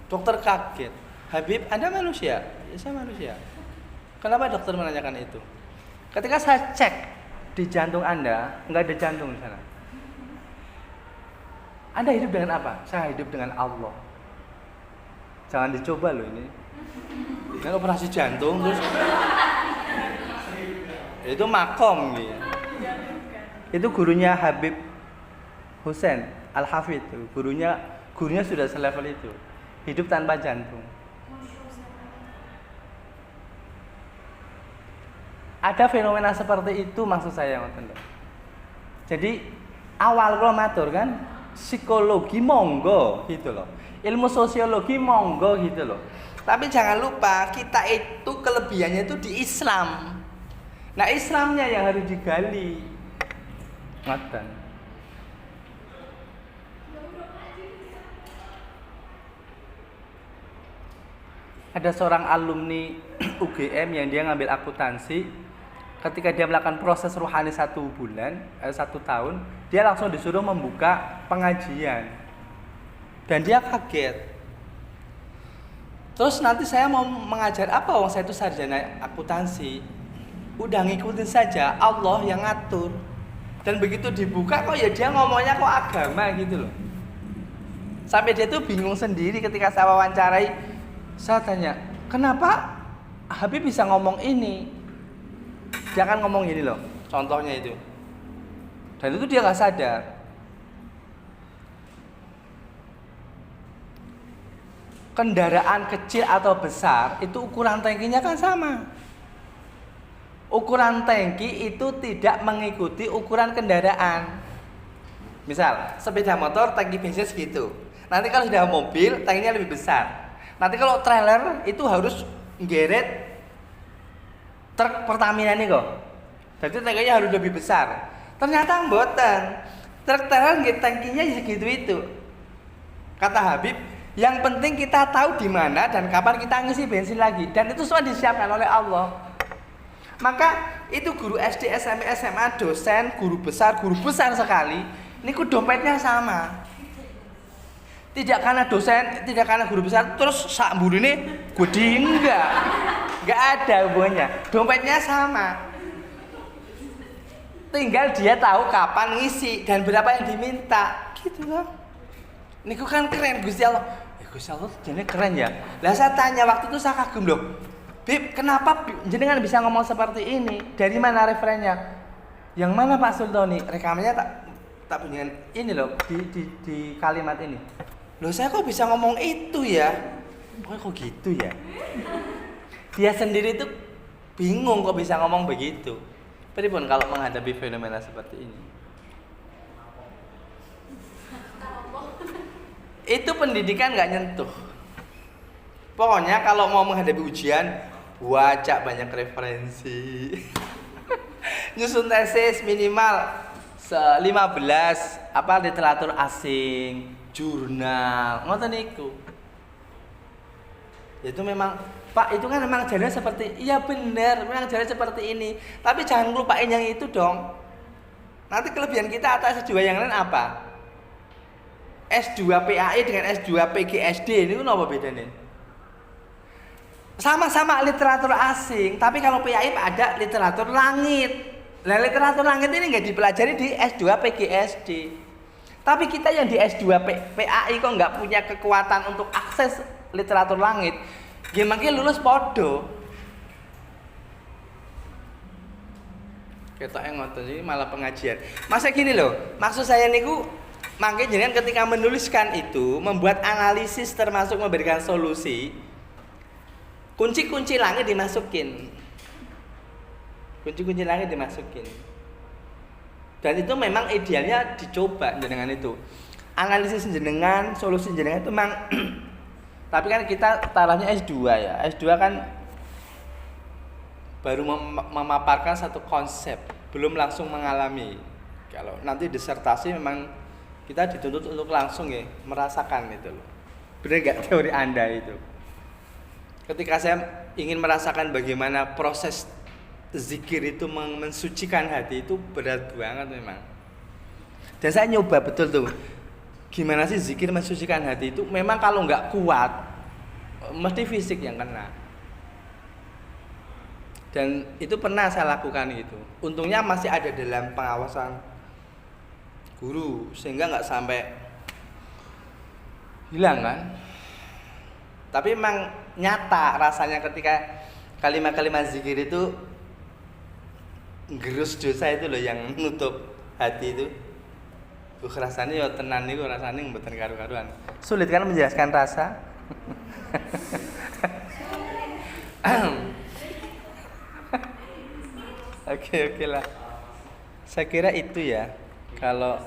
dokter kaget. Habib, Anda manusia? Ya, saya manusia. Kenapa dokter menanyakan itu? Ketika saya cek di jantung Anda, enggak ada jantung di sana. Anda hidup dengan apa? Saya hidup dengan Allah. Jangan dicoba loh ini. Kan operasi jantung terus itu makom gitu. Itu gurunya Habib Hussein Al-Hafidh. Gurunya sudah selevel itu. Hidup tanpa jantung. Ada fenomena seperti itu maksud saya, teman-teman. Jadi awal kalau matur kan psikologi monggo gitu loh. Ilmu sosiologi monggo gitu loh. Tapi jangan lupa kita itu kelebihannya itu di Islam. Nah, Islamnya yang harus digali. Ngoten. Ada seorang alumni UGM yang dia ngambil akuntansi. Ketika dia melakukan proses ruhani 1 tahun, dia langsung disuruh membuka pengajian. Dan dia kaget. Terus nanti saya mau mengajar apa? Wong saya itu sarjana akuntansi. Udah ngikutin saja, Allah yang ngatur. Dan begitu dibuka kok ya dia ngomongnya kok agama gitu loh. Sampai dia tuh bingung sendiri ketika saya wawancarai. Saya tanya, kenapa Habib bisa ngomong ini? Dia kan ngomong gini loh, contohnya itu. Dan itu dia gak sadar. Kendaraan kecil atau besar itu ukuran tangkinya kan sama. Ukuran tangki itu tidak mengikuti ukuran kendaraan. Misal, sepeda motor tangki bensin segitu. Nanti kalau sudah mobil, tangkinya lebih besar. Nanti kalau trailer itu harus ngeret truk Pertamina nih kok. Jadi tangkinya harus lebih besar. Ternyata mboten. Truk trailer nggih tangkinya segitu itu. Kata Habib, yang penting kita tahu di mana dan kapan kita ngisi bensin lagi, dan itu semua disiapkan oleh Allah. Maka itu guru SD, SMP, SMA, dosen, guru besar sekali, niku dompetnya sama. Tidak karena dosen, tidak karena guru besar terus sak mburine gede, enggak ada hubungannya. Dompetnya sama. Tinggal dia tahu kapan ngisi dan berapa yang diminta, gitu loh. Niku kan keren Gusti Allah. Gusti Allah jadi keren ya. Lah saya tanya waktu itu saya kagum loh. Bib, kenapa jenengan bisa ngomong seperti ini? Dari mana referennya? Yang mana Pak Sultoni? Rekamannya tak punya ini loh di kalimat ini. Loh saya kok bisa ngomong itu ya? Kok gitu ya? Dia sendiri tuh bingung kok bisa ngomong begitu. Pripun kalau menghadapi fenomena seperti ini? Itu pendidikan nggak nyentuh. Pokoknya kalau mau menghadapi ujian, baca banyak referensi. Nyusun tesis minimal 15 literatur asing, jurnal, ngoten niku. Itu memang Pak, itu kan memang jalannya seperti, iya benar, memang jalannya seperti ini. Tapi jangan lupain yang itu dong. Nanti kelebihan kita atas S2 yang lain apa? S2 PAI dengan S2 PGSD ini apa bedanya? Sama-sama literatur asing, tapi kalau PAI ada literatur langit. Nah, literatur langit ini nggak dipelajari di S2 PGSD. Tapi kita yang di S2 PAI kok nggak punya kekuatan untuk akses literatur langit. Gimana lulus podo? Ketoknya ngoten iki malah pengajian. Masa gini loh, maksud saya niku makanya jangan ketika menuliskan itu membuat analisis termasuk memberikan solusi. Kunci-kunci langit dimasukin. Kunci-kunci langit dimasukin. Dan itu memang idealnya dicoba dengan itu. Analisis jenengan, solusi jenengan itu memang tapi kan kita taruhnya S2 ya. S2 kan baru memaparkan satu konsep, belum langsung mengalami. Kalau nanti disertasi memang kita dituntut untuk langsung ya merasakan itu loh. Benar nggak teori Anda itu? Ketika saya ingin merasakan bagaimana proses zikir itu mensucikan hati, itu berat banget memang. Dan saya nyoba betul tuh. Gimana sih zikir mensucikan hati itu? Memang kalau nggak kuat, mesti fisik yang kena. Dan itu pernah saya lakukan gitu. Untungnya masih ada dalam pengawasan guru sehingga nggak sampai hilang kan. Tapi memang nyata rasanya ketika kalimat-kalimat zikir itu gerus dosa itu loh yang nutup hati itu. Rasanya ya tenan niku rasanya mboten karu-karuan. Sulit kan menjelaskan rasa? Oke lah. Saya kira itu ya. Kalau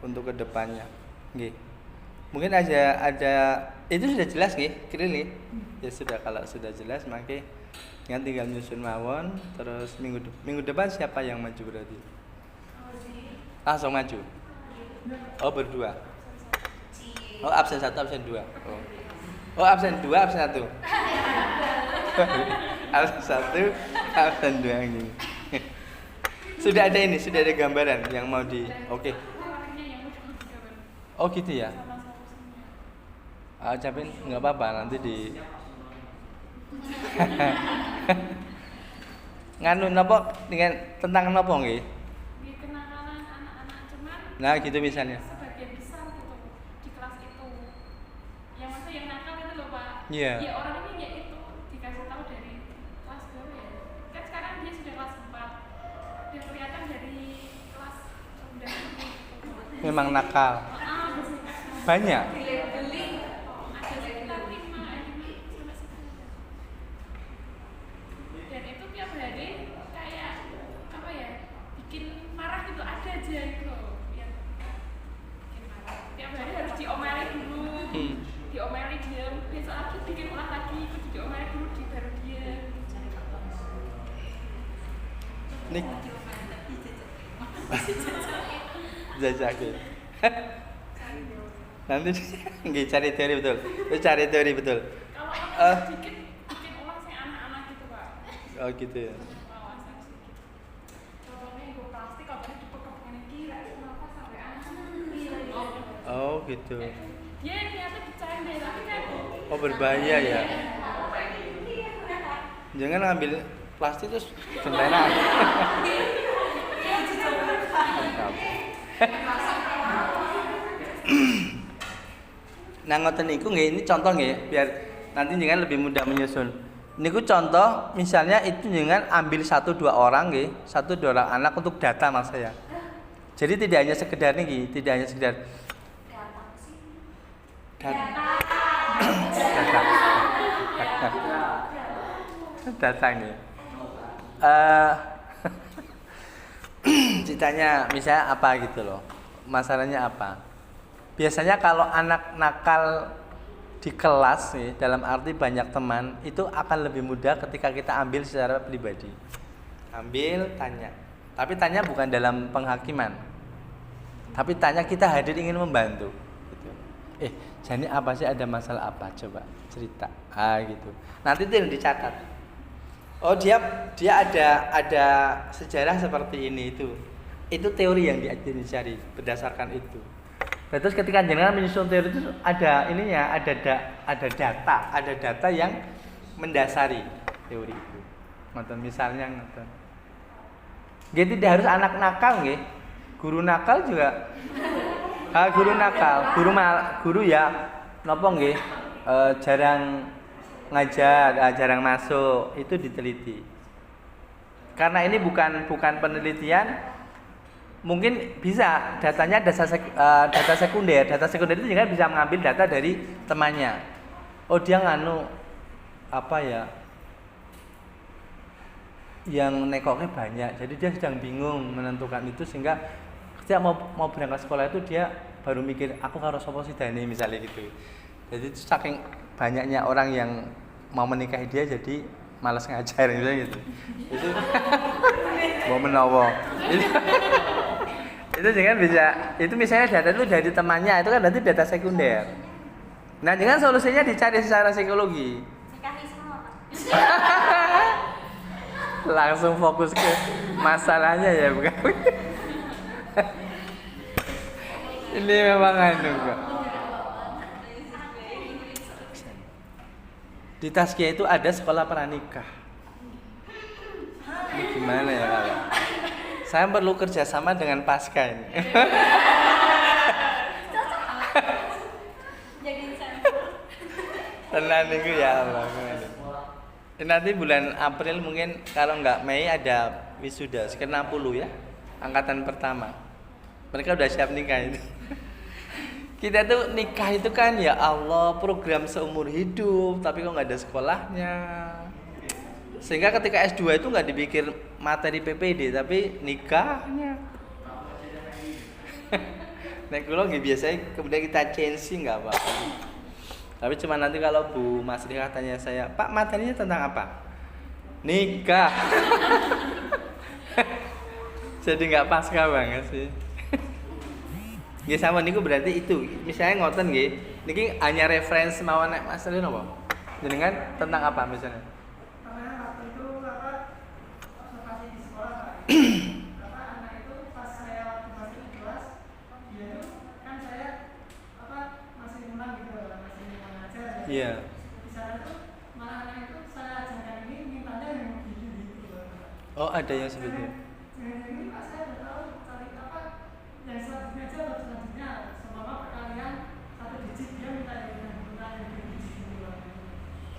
untuk kedepannya, nggih. Mungkin ada itu sudah jelas nih, Krili. Ya sudah, kalau sudah jelas maka yang tinggal nyusun mawon. Terus minggu depan siapa yang maju berarti? Langsung maju. Oh, berdua. Oh, absen 1, absen 2. Oh, absen 2, absen 1. Absen 1, absen 2 gini. Sudah ada gambaran yang mau Oke. Oh, gitu ya. Ucapin nggak apa-apa, nanti nganu nopo dengan tentang nopo nggih? Kenakalan anak-anak, cuman Nah, gitu misalnya. sebagian besar gitu di kelas itu. Yang maksudnya yang nakal itu loh, Pak. Iya. Ya orang ini ya itu dikasih tahu dari kelas berapa ya? Kan sekarang dia sudah kelas 4. Dan kelihatan dari kelas udah Memang nakal. Banyak. ada sekitar 5 sampai 10. Dan itu tiap hari kayak apa ya, bikin marah gitu, ada aja gitu yang bikin marah. Tiap hari harus diomeli dulu, diomeli diam, besok lagi bikin ulah lagi, itu diomeli dulu, baru diam. Nik. Jajake. Nanti nggih cari teori betul. Terus cari teori betul. Kalau apa bikin ulah sih anak-anak gitu, Pak. Oh, gitu ya. Pengawasan sedikit. Contohnya gue plastik, katanya dipekepkan kira, kenapa sampai anak? Oh, gitu. Dia ternyata bercanda, tapi kan Oh, berbahaya ya. Jangan ngambil plastik terus gentenan. Nah, ngoten niku nggih, ini contoh nggih biar nanti jangan lebih mudah menyusun. Niku contoh misalnya itu jangan ambil 1-2 orang nggih, 1-2 orang anak untuk data Mas saya. Jadi tidak hanya sekedar niki, tidak hanya sekedar data nih. Ceritanya misalnya apa gitu loh. Masalahnya apa? Biasanya kalau anak nakal di kelas nih, dalam arti banyak teman, itu akan lebih mudah ketika kita ambil secara pribadi. Ambil, tanya. Tapi tanya bukan dalam penghakiman. Tapi tanya kita hadir ingin membantu. Gitu. Jadi apa sih, ada masalah apa? Coba cerita. Gitu. Nanti itu yang dicatat. Oh, dia ada sejarah seperti ini itu. Itu teori yang dicari berdasarkan itu. Terus ketika jenengan menyusun teori itu ada ininya, ada data yang mendasari teori itu. Misalnya nggih, tidak harus anak nakal nggih. Guru nakal juga. Guru nakal, guru ya napa nggih? Jarang ngajar, jarang masuk, itu diteliti. Karena ini bukan penelitian. Mungkin bisa datanya data sekunder itu juga bisa mengambil data dari temannya. Oh, dia nganu apa ya, yang nekoknya banyak, jadi dia sedang bingung menentukan itu, sehingga ketika mau berangkat sekolah itu dia baru mikir aku harus apa sih Dani, misalnya gitu. Jadi itu saking banyaknya orang yang mau menikahi dia, jadi malas ngajar misalnya gitu. Itu mau menawa. Itu jangan bisa, itu misalnya data itu dari temannya, itu kan berarti data sekunder. Nah, jangan solusinya dicari secara psikologi. Langsung fokus ke masalahnya ya, bukan? Ini memang anu kok. Di Taskia itu ada sekolah pranikah. Ini gimana ya kalau? Saya perlu kerjasama dengan Pasca ini. Tenang itu ya Allah. Nanti bulan April mungkin, kalau nggak Mei ada wisuda sekitar 60 ya, angkatan pertama. Mereka udah siap nikah itu. Kita tuh nikah itu kan ya Allah program seumur hidup, tapi kok nggak ada sekolahnya. Sehingga ketika S2 itu nggak dipikir materi PPD, tapi nikahnya. Nek kula nggih biasanya kemudian kita change sih enggak apa-apa. Tapi cuma nanti kalau Bu Mas Rika tanya saya, "Pak, materinya tentang apa?" Nikah. Jadi enggak pasca banget sih. Nggih sama niku berarti itu. Misalnya ngoten nggih, niki hanya referensi mawon nek Mas Rika napa? Jenengan tentang apa misalnya? Karena waktu itu observasi di sekolah Pak. Anak itu pas saya waktu masih di kelas, dia itu kan saya masih menang gitu, masih mengajar. Iya. Di sana tuh malah anak itu saya ajarkan ini mintanya yang gitu. Oh, ada yang seperti itu. Ini Pak saya udah tahu cari yang selanjutnya aja baru selanjutnya semua perkalian 1 digit dia minta yang 2 digit gitu.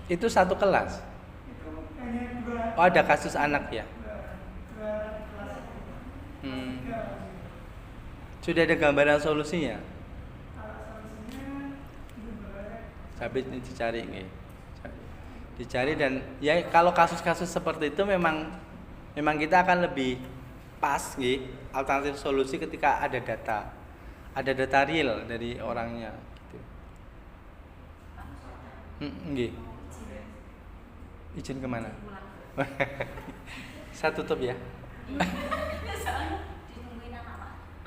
Itu satu kelas. Itu hanya 2. Oh, ada kasus anak ya. Sudah ada gambaran solusinya? Tapi ini dicari nih. Dicari dan ya kalau kasus-kasus seperti itu memang kita akan lebih pas nih alternatif solusi ketika ada data. Ada data real dari orangnya gitu. Nggih. Izin kemana? Saya tutup ya.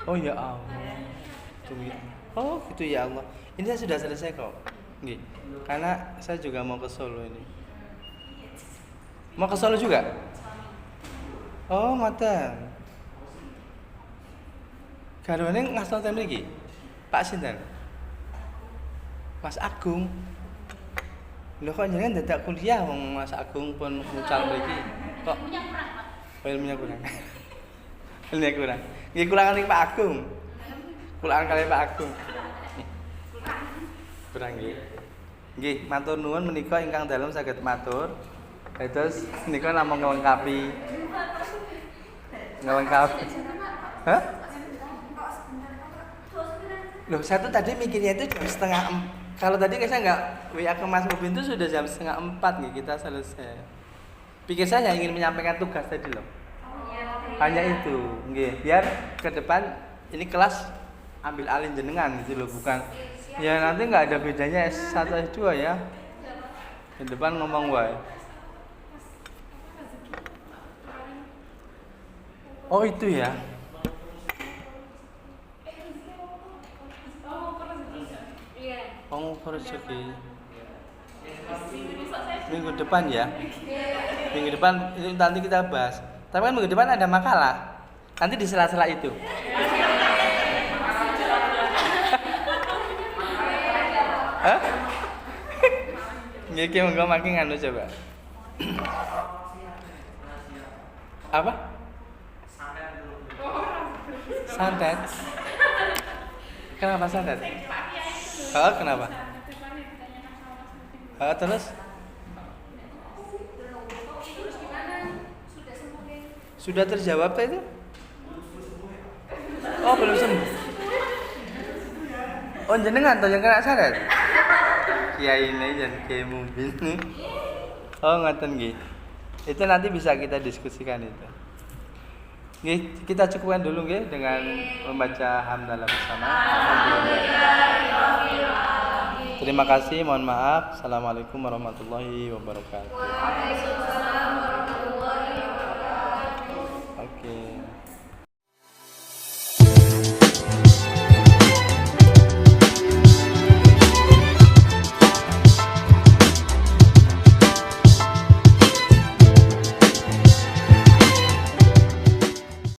Oh ya Allah. Oh gitu ya Allah. Ini saya sudah selesai kok. Nggih. Karena saya juga mau ke Solo ini. Mau ke Solo juga? Oh, mata. Garwane ngasal tem iki. Pak sinten? Mas Agung. Lho kok jenengan dadak kuliah wong Mas Agung pun mucal mriki. Kok ilmunya kurang. Ilmunya kurang. Nggih kulangan iki Pak Agung. Kulangan kali Pak Agung. Kurang nggih. Nggih, matur nuwun menika ingkang dalem saged matur. Terus menika namung nglengkapi. Hah? Loh, saya tuh tadi mikirnya itu jam 3:30. Kalau tadi saya nggak WA ke Mas Mubin itu sudah jam 3:30 nih kita selesai. Pikir saya hanya ingin menyampaikan tugas tadi loh. Hanya itu, nggih. Biar ke depan ini kelas ambil alih jenengan gitu loh, bukan. Ya nanti nggak ada bedanya S1 S2 ya. Ke depan ngomong wae. Oh itu ya. Oh rezeki. Minggu depan ya. Minggu depan itu nanti kita bahas. Tapi kan minggu depan ada makalah. Nanti di sela-sela itu. Hah? Nggih, monggo makin nganu coba. Apa? Santet. Kenapa santet? Oh, kenapa? Terus? Sudah terjawab itu? Oh, belum sembuh. Oh, jenengan toh yang kena santet? Kiai ini dan Kiai Mubin. Oh, ngoten nggih. Itu nanti bisa kita diskusikan itu. Nggih, kita cukupkan dulu nggih dengan membaca hamdalah bersama. Terima kasih, mohon maaf. Assalamualaikum warahmatullahi wabarakatuh.